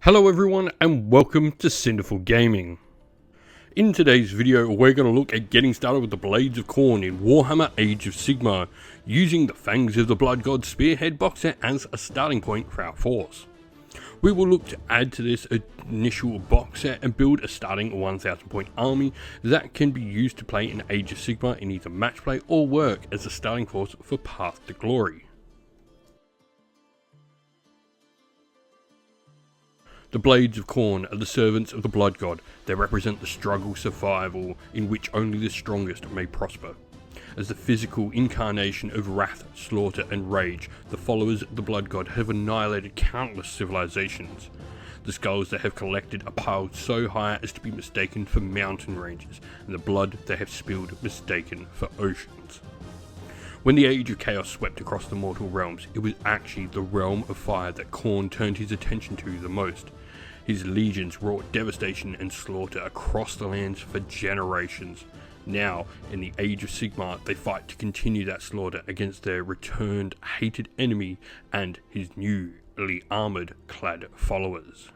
Hello everyone and welcome to Cinderful Gaming. In today's video we're going to look at getting started with the Blades of Khorne in Warhammer Age of Sigmar, using the Fangs of the Blood God Spearhead box set as a starting point for our force. We will look to add to this initial box set and build a starting 1000 point army that can be used to play in Age of Sigmar in either match play or work as a starting force for Path to Glory. The Blades of Khorne are the servants of the Blood God. They represent the struggle survival in which only the strongest may prosper. As the physical incarnation of wrath, slaughter and rage, the followers of the Blood God have annihilated countless civilizations. The skulls they have collected are piled so high as to be mistaken for mountain ranges, and the blood they have spilled mistaken for oceans. When the Age of Chaos swept across the mortal realms, it was actually the realm of fire that Khorne turned his attention to the most. His legions wrought devastation and slaughter across the lands for generations. Now, in the Age of Sigmar, they fight to continue that slaughter against their returned hated enemy and his newly armoured clad followers.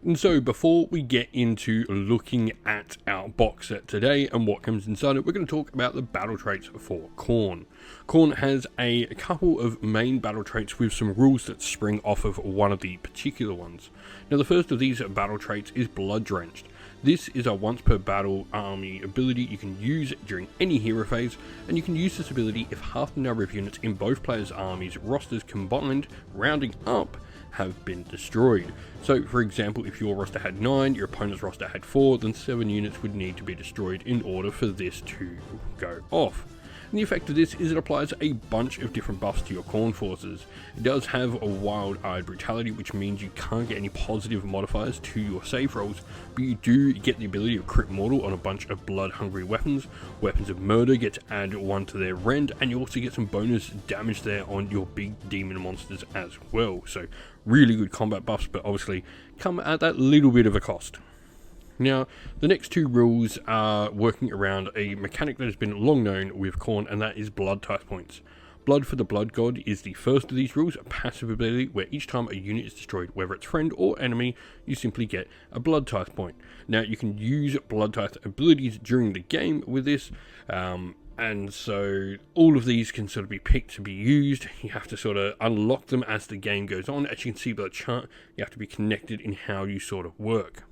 And so before we get into looking at our box set today and what comes inside it, we're going to talk about the battle traits for Khorne. Khorne has a couple of main battle traits with some rules that spring off of one of the particular ones. Now the first of these battle traits is Blood Drenched. This is a once per battle army ability you can use during any hero phase, and you can use this ability if half the number of units in both players' armies rosters combined, rounding up, have been destroyed. So for example, if your roster had 9, your opponent's roster had 4, then 7 units would need to be destroyed in order for this to go off. And the effect of this is it applies a bunch of different buffs to your Khorne forces. It does have a wild-eyed brutality, which means you can't get any positive modifiers to your save rolls, but you do get the ability of crit mortal on a bunch of blood-hungry weapons. Weapons of murder get to add 1 to their rend, and you also get some bonus damage there on your big demon monsters as well. So really good combat buffs, but obviously come at that little bit of a cost. Now, the next two rules are working around a mechanic that has been long known with Khorne, and that is blood type points. Blood for the Blood God is the first of these rules, a passive ability where each time a unit is destroyed, whether it's friend or enemy, you simply get a blood type point. Now, you can use blood type abilities during the game with this, and so all of these can sort of be picked to be used. You have to sort of unlock them as the game goes on. As you can see by the chart, you have to be connected in how you sort of work.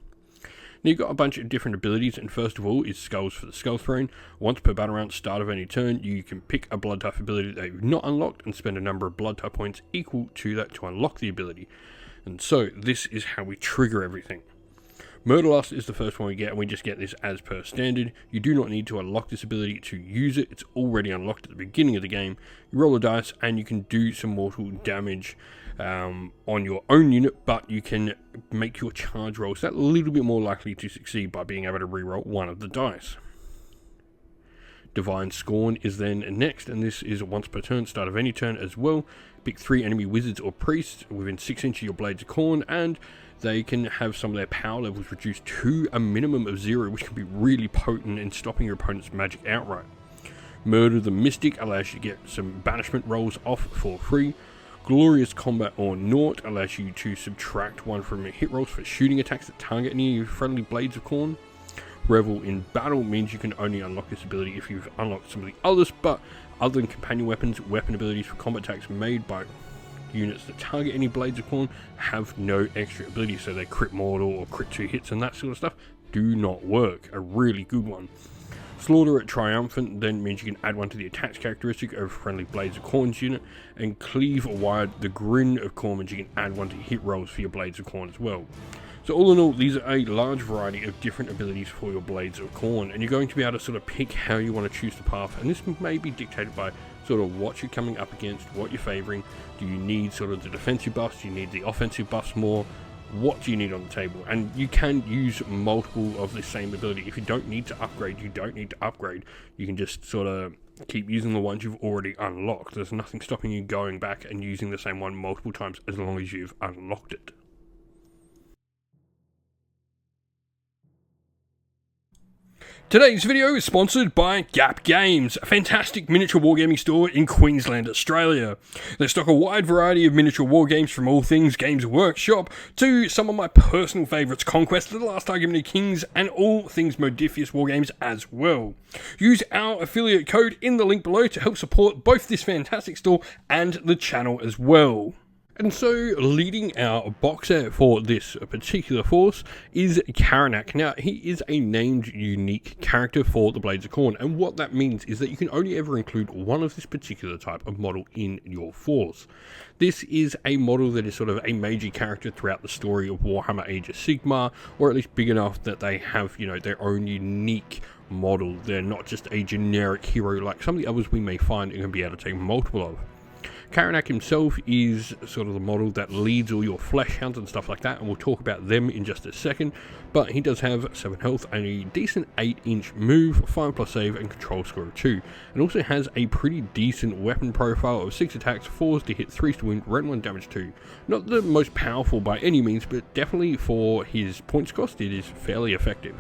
Now you've got a bunch of different abilities, and first of all is Skulls for the Skull Throne. Once per battle round, start of any turn, you can pick a blood type ability that you've not unlocked and spend a number of blood type points equal to that to unlock the ability. And so this is how we trigger everything. Murderlust is the first one we get, and we just get this as per standard. You do not need to unlock this ability to use it. It's already unlocked at the beginning of the game. You roll a dice and you can do some mortal damage on your own unit, but you can make your charge rolls that little bit more likely to succeed by being able to reroll one of the dice. Divine Scorn is then next, and this is once per turn, start of any turn as well. Pick 3 enemy wizards or priests within 6 inches of your Blades of Khorne, and they can have some of their power levels reduced to a minimum of 0, which can be really potent in stopping your opponent's magic outright. Murder the Mystic allows you to get some banishment rolls off for free. Glorious Combat or Naught allows you to subtract 1 from your hit rolls for shooting attacks that target any friendly Blades of Khorne. Revel in Battle means you can only unlock this ability if you've unlocked some of the others, but other than companion weapons, weapon abilities for combat attacks made by units that target any Blades of Khorne have no extra ability, so their crit mortal or crit 2 hits and that sort of stuff do not work. A really good one. Slaughter at Triumphant then means you can add 1 to the attacks characteristic of friendly Blades of Khorne's unit, and Cleave Wide the Grin of Khorne means you can add 1 to hit rolls for your Blades of Khorne as well. So all in all, these are a large variety of different abilities for your Blades of Khorne, and you're going to be able to sort of pick how you want to choose the path, and this may be dictated by sort of what you're coming up against, what you're favouring. Do you need sort of the defensive buffs? Do you need the offensive buffs more? What do you need on the table? And you can use multiple of the same ability. If you don't need to upgrade, you don't need to upgrade. You can just sort of keep using the ones you've already unlocked. There's nothing stopping you going back and using the same one multiple times as long as you've unlocked it. Today's video is sponsored by Gap Games, a fantastic miniature wargaming store in Queensland, Australia. They stock a wide variety of miniature wargames from all things Games Workshop to some of my personal favourites, Conquest of the Last Argument of Kings, and all things Modifius wargames as well. Use our affiliate code in the link below to help support both this fantastic store and the channel as well. And so, leading our box set for this particular force is Khorne. Now, he is a named unique character for the Blades of Khorne, and what that means is that you can only ever include one of this particular type of model in your force. This is a model that is sort of a major character throughout the story of Warhammer Age of Sigmar, or at least big enough that they have, their own unique model. They're not just a generic hero like some of the others we may find and can be able to take multiple of. Khorne himself is sort of the model that leads all your flesh hounds and stuff like that, and we'll talk about them in just a second, but he does have 7 health and a decent 8-inch move, 5+ save and control score of 2, and also has a pretty decent weapon profile of 6 attacks, 4s to hit, 3s to wound, rend 1, damage 2. Not the most powerful by any means, but definitely for his points cost it is fairly effective.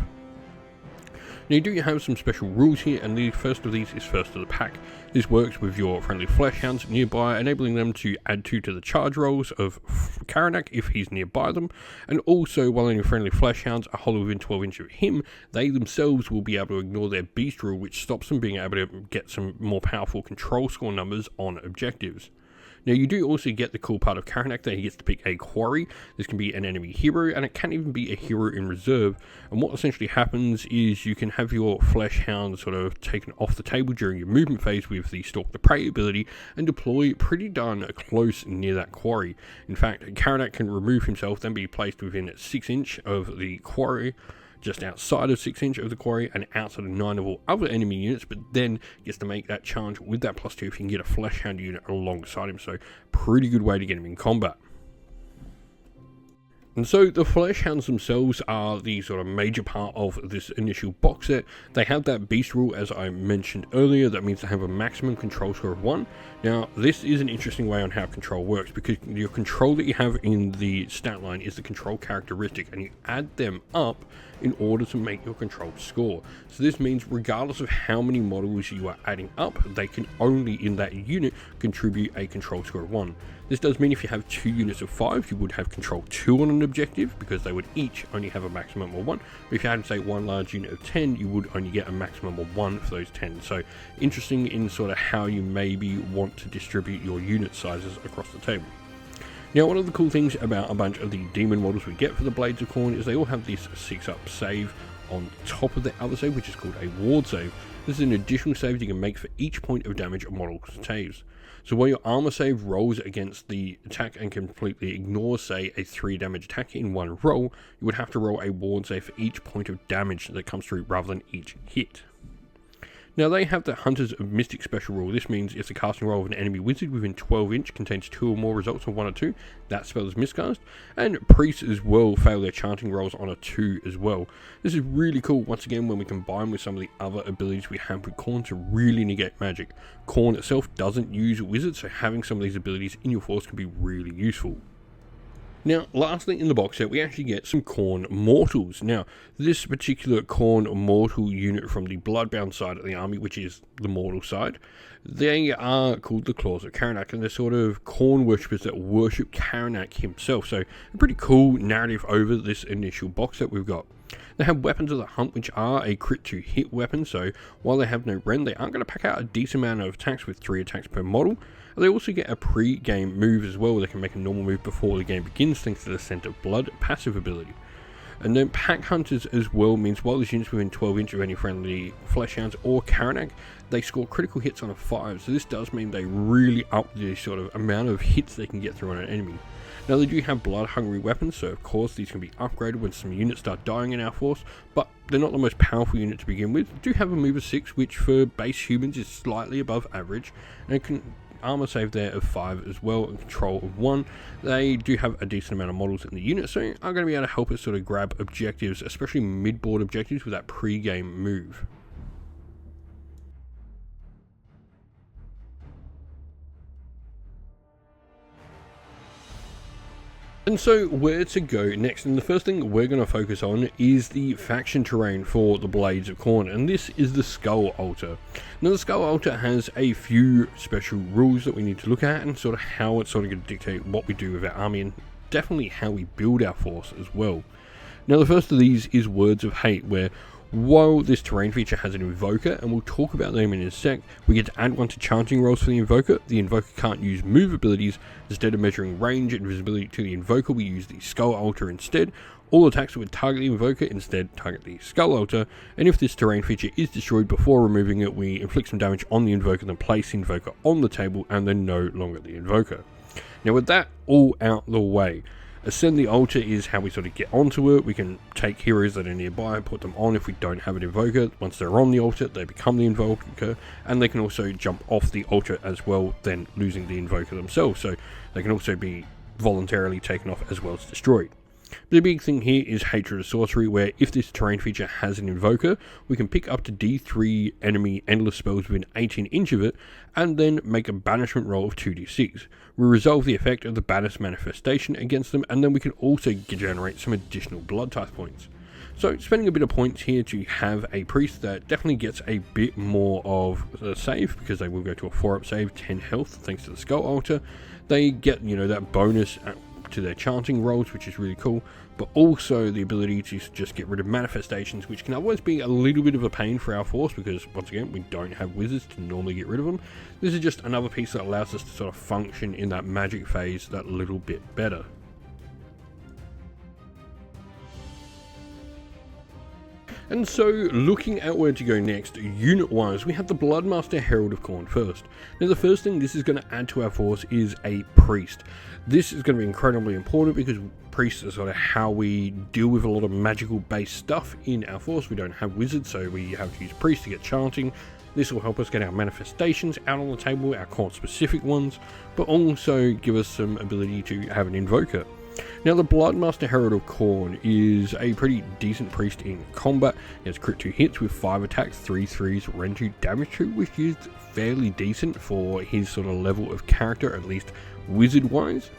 Now you do have some special rules here, and the first of these is first to the pack. This works with your friendly flesh hounds nearby, enabling them to add 2 to the charge rolls of Khorne if he's nearby them, and also while any friendly flesh hounds are hollow within 12 inches of him, they themselves will be able to ignore their beast rule, which stops them being able to get some more powerful control score numbers on objectives. Now you do also get the cool part of Khorne that he gets to pick a quarry. This can be an enemy hero, and it can even be a hero in reserve, and what essentially happens is you can have your flesh hound sort of taken off the table during your movement phase with the Stalk the Prey ability and deploy pretty darn close near that quarry. In fact, Khorne can remove himself, then be placed within 6 inch of the quarry, just outside of 6 inch of the quarry and outside of 9 of all other enemy units, but then gets to make that challenge with that +2 if you can get a flesh hound unit alongside him, so pretty good way to get him in combat. And so the flesh hounds themselves are the sort of major part of this initial box set. They have that beast rule, as I mentioned earlier. That means they have a maximum control score of 1. Now this is an interesting way on how control works, because your control that you have in the stat line is the control characteristic, and you add them up in order to make your control score. So this means regardless of how many models you are adding up, they can only in that unit contribute a control score of 1. This does mean if you have 2 units of 5, you would have control 2 on an objective, because they would each only have a maximum of 1. But if you had, say, 1 large unit of 10, you would only get a maximum of 1 for those 10. So interesting in sort of how you maybe want to distribute your unit sizes across the table. Now, one of the cool things about a bunch of the demon models we get for the Blades of Khorne is they all have this 6-up save on top of the other save, which is called a ward save. This is an additional save you can make for each point of damage a model saves. So while your armor save rolls against the attack and completely ignores, say, a 3 damage attack in one roll, you would have to roll a ward save for each point of damage that comes through rather than each hit. Now they have the Hunters of Mystic special rule. This means if the casting roll of an enemy wizard within 12 inch contains 2 or more results of 1 or 2, that spell is miscast. And priests as well fail their chanting rolls on a 2 as well. This is really cool once again when we combine with some of the other abilities we have with Khorne to really negate magic. Khorne itself doesn't use wizards, so having some of these abilities in your force can be really useful. Now, lastly in the box set, we actually get some Khorne Mortals. Now, this particular Khorne Mortal unit from the Bloodbound side of the army, which is the Mortal side, they are called the Claws of Khorne, and they're sort of Khorne worshippers that worship Khorne himself. So, a pretty cool narrative over this initial box set we've got. They have Weapons of the Hunt, which are a crit to hit weapon, so while they have no rend, they are going to pack out a decent amount of attacks with 3 attacks per model. They also get a pre-game move as well. They can make a normal move before the game begins thanks to the Scent of Blood passive ability. And then Pack Hunters as well means while this unit's within 12 inch of any friendly flesh hounds or Khorne, they score critical hits on a 5. So this does mean they really up the sort of amount of hits they can get through on an enemy. Now they do have blood hungry weapons, so of course these can be upgraded when some units start dying in our force, but they're not the most powerful unit to begin with. They do have a move of 6, which for base humans is slightly above average, and can armor save there of 5 as well, and control of 1. They do have a decent amount of models in the unit, so are going to be able to help us sort of grab objectives, especially mid-board objectives with that pre-game move. And so where to go next, and the first thing we're going to focus on is the faction terrain for the Blades of Khorne, and this is the Skull Altar. Now the Skull Altar has a few special rules that we need to look at, and sort of how it's sort of going to dictate what we do with our army, and definitely how we build our force as well. Now the first of these is Words of Hate, where while this terrain feature has an invoker, and we'll talk about them in a sec, we get to add one to charging rolls for the invoker. The invoker can't use move abilities. Instead of measuring range and visibility to the invoker, we use the Skull Altar instead. All attacks that would target the invoker instead target the Skull Altar, and if this terrain feature is destroyed before removing it, we inflict some damage on the invoker, then place the invoker on the table, and then no longer the invoker. Now with that all out the way, Ascend the Altar is how we sort of get onto it. We can take heroes that are nearby and put them on if we don't have an invoker. Once they're on the altar, they become the invoker, and they can also jump off the altar as well, then losing the invoker themselves. So they can also be voluntarily taken off as well as destroyed. The big thing here is Hatred of Sorcery, where if this terrain feature has an invoker, we can pick up to D3 enemy endless spells within 18 inch of it, and then make a banishment roll of 2d6. We resolve the effect of the banished manifestation against them, and then we can also generate some additional blood tithe points. So spending a bit of points here to have a priest that definitely gets a bit more of a save, because they will go to a 4-up save, 10 health thanks to the Skull Altar. They get, that bonus to their chanting rolls, which is really cool, but also the ability to just get rid of manifestations, which can otherwise be a little bit of a pain for our force, because once again we don't have wizards to normally get rid of them. This is just another piece that allows us to sort of function in that magic phase that little bit better. And so, looking at where to go next, unit-wise, we have the Bloodmaster Herald of Khorne first. Now the first thing this is going to add to our force is a priest. This is going to be incredibly important because priests are sort of how we deal with a lot of magical based stuff in our force. We don't have wizards, so we have to use priests to get chanting. This will help us get our manifestations out on the table, our Khorne specific ones, but also give us some ability to have an invoker. Now the Bloodmaster Herald of Khorne is a pretty decent priest in combat. He has crit 2 hits with 5 attacks, 3 threes, rend 2, damage 2, which is fairly decent for his sort of level of character, at least wizard wise.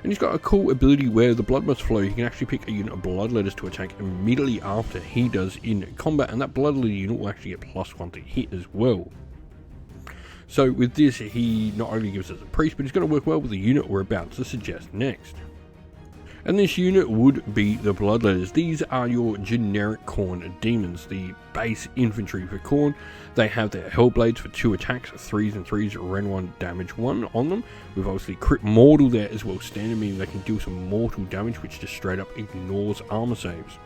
And he's got a cool ability where the blood must flow. He can actually pick a unit of bloodletters to attack immediately after he does in combat, and that bloodletter unit will actually get +1 to hit as well. So with this, he not only gives us a priest, but he's going to work well with the unit we're about to suggest next. And this unit would be the Bloodletters. These are your generic Khorne demons, the base infantry for Khorne. They have their Hellblades for 2 attacks, 3s and 3s, rend 1, damage 1 on them. We've obviously crit mortal there as well, standard, meaning they can deal some mortal damage, which just straight up ignores armor saves.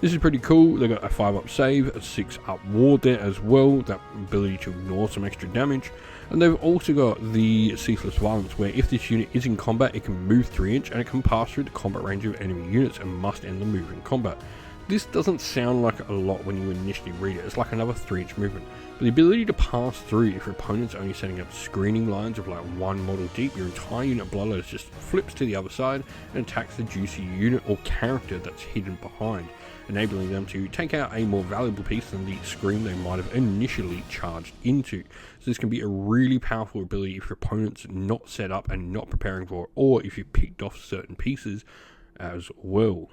This is pretty cool. They've got a 5-up save, a 6-up ward there as well, that ability to ignore some extra damage. And they've also got the Ceaseless Violence, where if this unit is in combat, it can move 3 inch and it can pass through the combat range of enemy units and must end the move in combat. This doesn't sound like a lot when you initially read it. It's like another 3 inch movement. But the ability to pass through, if your opponent's only setting up screening lines of like 1 model deep, your entire unit of Bloodletters just flips to the other side and attacks the juicy unit or character that's hidden behind, enabling them to take out a more valuable piece than the screen they might have initially charged into. So this can be a really powerful ability if your opponent's not set up and not preparing for it, or if you picked off certain pieces as well.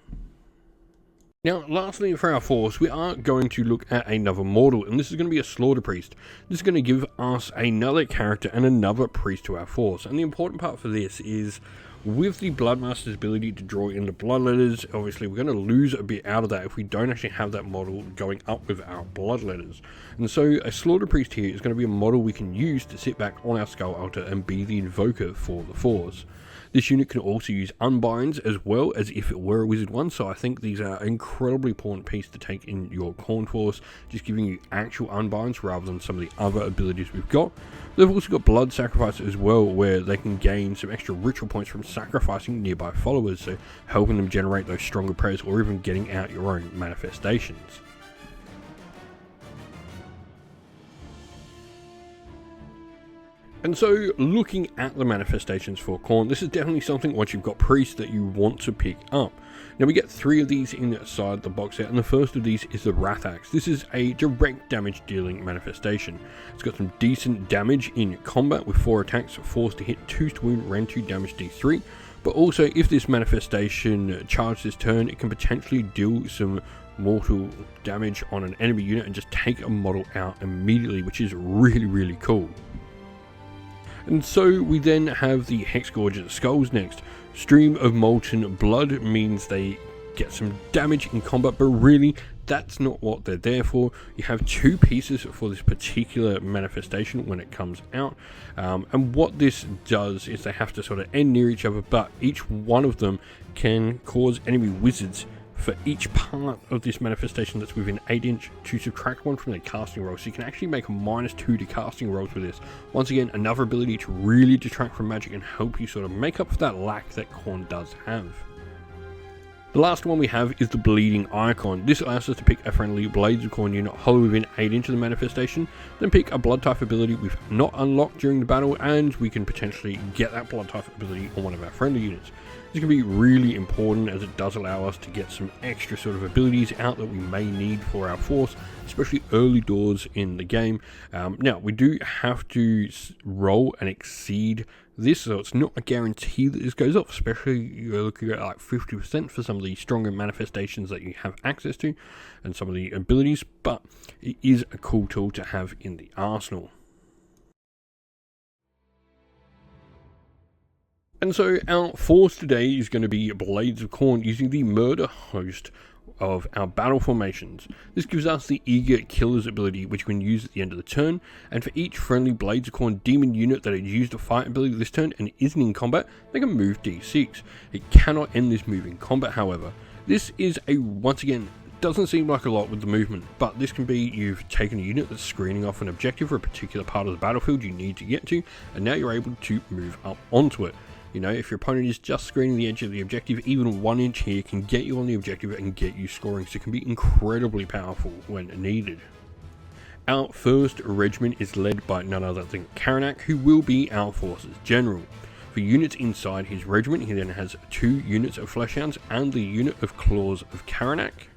Now, lastly for our force, we are going to look at another mortal, and this is going to be a Slaughter Priest. This is going to give us another character and another priest to our force, and the important part for this is with the Bloodmaster's ability to draw in the Bloodletters, obviously we're going to lose a bit out of that if we don't actually have that model going up with our Bloodletters. And so a Slaughter Priest here is going to be a model we can use to sit back on our Skull Altar and be the invoker for the force. This unit can also use Unbinds as well as if it were a Wizard one, so I think these are an incredibly important piece to take in your Khorne force, just giving you actual Unbinds rather than some of the other abilities we've got. They've also got Blood Sacrifice as well, where they can gain some extra ritual points from sacrificing nearby followers, so helping them generate those stronger prayers or even getting out your own manifestations. And so, looking at the manifestations for Khorne, this is definitely something once you've got priests that you want to pick up. Now we get 3 of these inside the box set, and the first of these is the Wrath Axe. This is a direct damage dealing manifestation. It's got some decent damage in combat with 4 attacks, forced to hit, 2 to wound, rend 2 damage d3. But also, if this manifestation charges this turn, it can potentially deal some mortal damage on an enemy unit and just take a model out immediately, which is really cool. And so we then have the Hexgorge's Skulls next. Stream of Molten Blood means they get some damage in combat, but really that's not what they're there for. You have 2 pieces for this particular manifestation when it comes out, and what this does is they have to sort of end near each other, but each one of them can cause enemy wizards for each part of this manifestation that's within 8 inch to subtract 1 from their casting roll. So you can actually make a -2 to casting rolls with this. Once again, another ability to really detract from magic and help you sort of make up for that lack that Khorne does have. The last one we have is the Bleeding Icon. This allows us to pick a friendly Blades of Khorne unit wholly within 8 inch of the manifestation, then pick a Blood type ability we've not unlocked during the battle, and we can potentially get that Blood type ability on one of our friendly units. This can be really important as it does allow us to get some extra sort of abilities out that we may need for our force, especially early doors in the game. Now, we do have to roll and exceed this, so it's not a guarantee that this goes off, especially you're looking at like 50% for some of the stronger manifestations that you have access to and some of the abilities, but it is a cool tool to have in the arsenal. And so our force today is going to be Blades of Khorne using the Murder Host of our battle formations. This gives us the Eager Killer's ability, which we can use at the end of the turn, and for each friendly Blades of Khorne demon unit that had used a fight ability this turn and isn't in combat, they can move d6. It cannot end this move in combat, however. This is once again, doesn't seem like a lot with the movement, but this can be you've taken a unit that's screening off an objective for a particular part of the battlefield you need to get to, and now you're able to move up onto it. You know, if your opponent is just screening the edge of the objective, even 1 inch here can get you on the objective and get you scoring, so it can be incredibly powerful when needed. Our first regiment is led by none other than Karanak, who will be our forces general. For units inside his regiment, he then has 2 units of Fleshhounds and the unit of Claws of Karanak.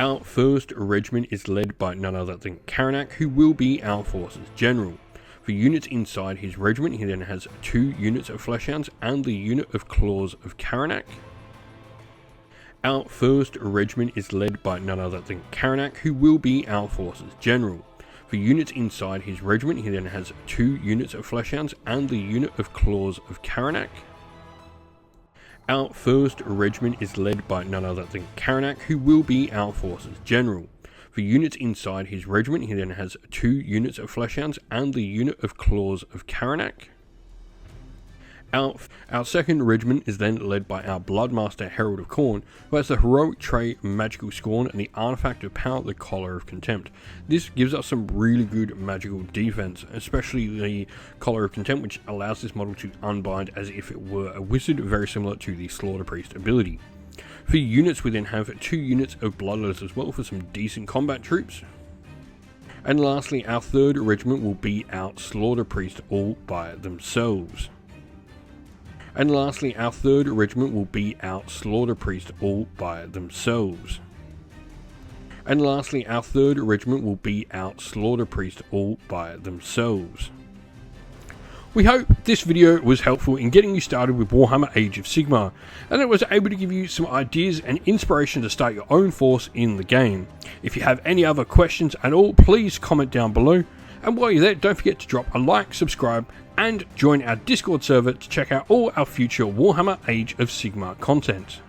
Our first regiment is led by none other than Karanak, who will be our forces general. For units inside his regiment, he then has 2 units of Fleshhounds and the unit of Claws of Karanak. Our first regiment is led by none other than Karanak, who will be our forces general. For units inside his regiment, he then has 2 units of Fleshhounds and the unit of Claws of Karanak. Our first regiment is led by none other than Karanak, who will be our forces general. For units inside his regiment, he then has 2 units of Fleshhounds and the unit of Claws of Karanak. Our second regiment is then led by our Bloodmaster Herald of Khorne, who has the heroic trait Magical Scorn and the artifact of power, the Collar of Contempt. This gives us some really good magical defense, especially the Collar of Contempt, which allows this model to unbind as if it were a wizard, very similar to the Slaughter Priest ability. For units, we then have 2 units of Bloodletters as well for some decent combat troops. And lastly, our third regiment will be our Slaughter Priest all by themselves. And lastly, our third regiment will be our Slaughter Priest all by themselves. And lastly, our third regiment will be our Slaughter Priest all by themselves. We hope this video was helpful in getting you started with Warhammer Age of Sigmar, and it was able to give you some ideas and inspiration to start your own force in the game. If you have any other questions at all, please comment down below, and while you're there, don't forget to drop a like, subscribe, and join our Discord server to check out all our future Warhammer Age of Sigmar content.